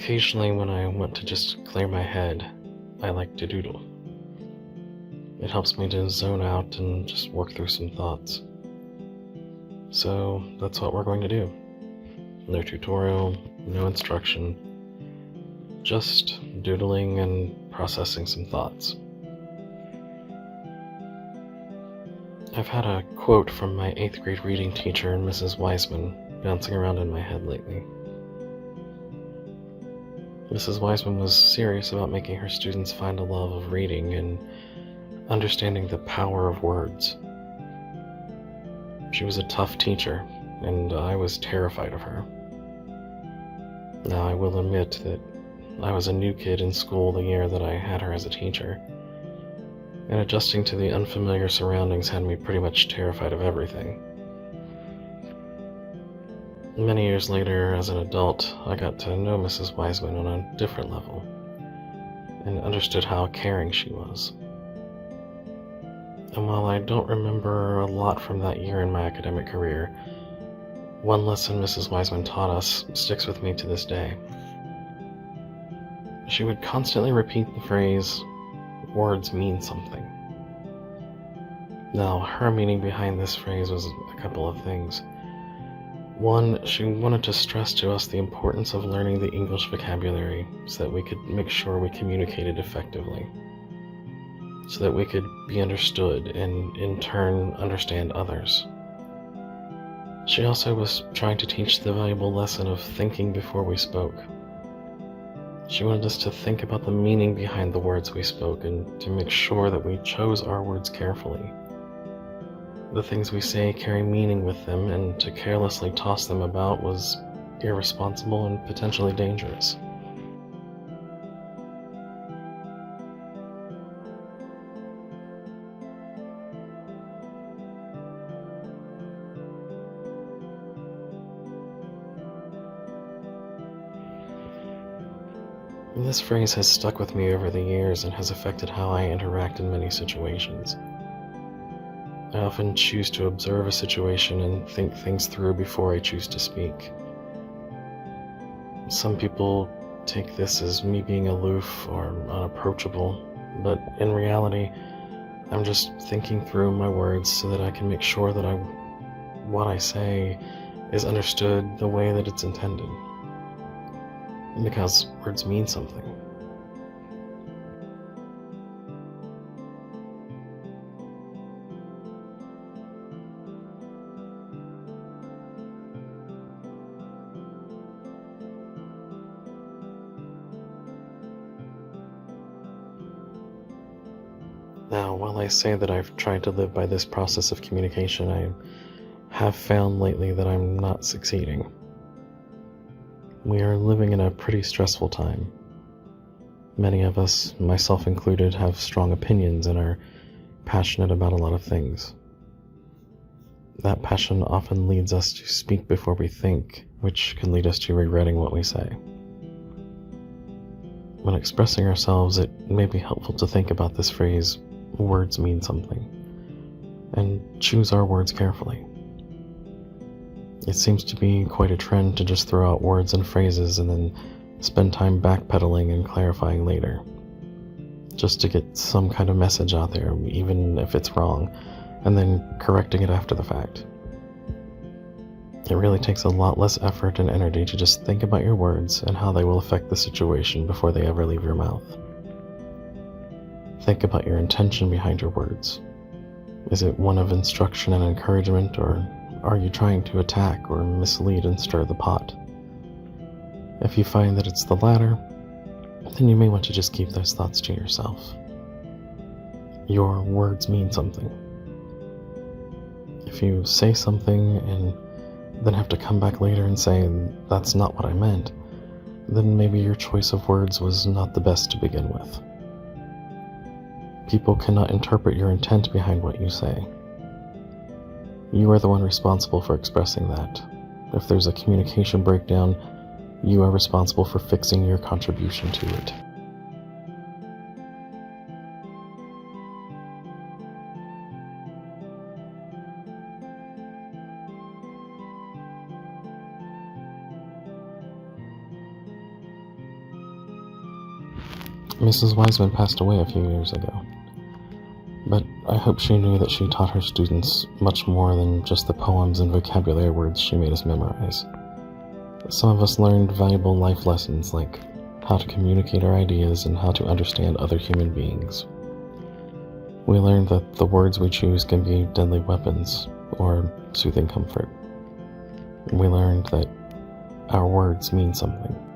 Occasionally when I want to just clear my head, I like to doodle. It helps me to zone out and just work through some thoughts. So that's what we're going to do. No tutorial, no instruction, just doodling and processing some thoughts. I've had a quote from my 8th grade reading teacher, Mrs. Wiseman, bouncing around in my head lately. Mrs. Wiseman was serious about making her students find a love of reading and understanding the power of words. She was a tough teacher, and I was terrified of her. Now, I will admit that I was a new kid in school the year that I had her as a teacher, and adjusting to the unfamiliar surroundings had me pretty much terrified of everything. Many years later, as an adult, I got to know Mrs. Wiseman on a different level, and understood how caring she was. And while I don't remember a lot from that year in my academic career, one lesson Mrs. Wiseman taught us sticks with me to this day. She would constantly repeat the phrase, "Words mean something." Now, her meaning behind this phrase was a couple of things. One, she wanted to stress to us the importance of learning the English vocabulary so that we could make sure we communicated effectively, so that we could be understood and, in turn, understand others. She also was trying to teach the valuable lesson of thinking before we spoke. She wanted us to think about the meaning behind the words we spoke and to make sure that we chose our words carefully. The things we say carry meaning with them, and to carelessly toss them about was irresponsible and potentially dangerous. This phrase has stuck with me over the years and has affected how I interact in many situations. I often choose to observe a situation and think things through before I choose to speak. Some people take this as me being aloof or unapproachable, but in reality, I'm just thinking through my words so that I can make sure that what I say is understood the way that it's intended. Because words mean something. Now, while I say that I've tried to live by this process of communication, I have found lately that I'm not succeeding. We are living in a pretty stressful time. Many of us, myself included, have strong opinions and are passionate about a lot of things. That passion often leads us to speak before we think, which can lead us to regretting what we say. When expressing ourselves, it may be helpful to think about this phrase, "Words mean something," and choose our words carefully. It seems to be quite a trend to just throw out words and phrases and then spend time backpedaling and clarifying later, just to get some kind of message out there, even if it's wrong, and then correcting it after the fact. It really takes a lot less effort and energy to just think about your words and how they will affect the situation before they ever leave your mouth. Think about your intention behind your words. Is it one of instruction and encouragement, or are you trying to attack or mislead and stir the pot? If you find that it's the latter, then you may want to just keep those thoughts to yourself. Your words mean something. If you say something and then have to come back later and say, "That's not what I meant," then maybe your choice of words was not the best to begin with. People cannot interpret your intent behind what you say. You are the one responsible for expressing that. If there's a communication breakdown, you are responsible for fixing your contribution to it. Mrs. Wiseman passed away a few years ago, but I hope she knew that she taught her students much more than just the poems and vocabulary words she made us memorize. Some of us learned valuable life lessons like how to communicate our ideas and how to understand other human beings. We learned that the words we choose can be deadly weapons or soothing comfort. We learned that our words mean something.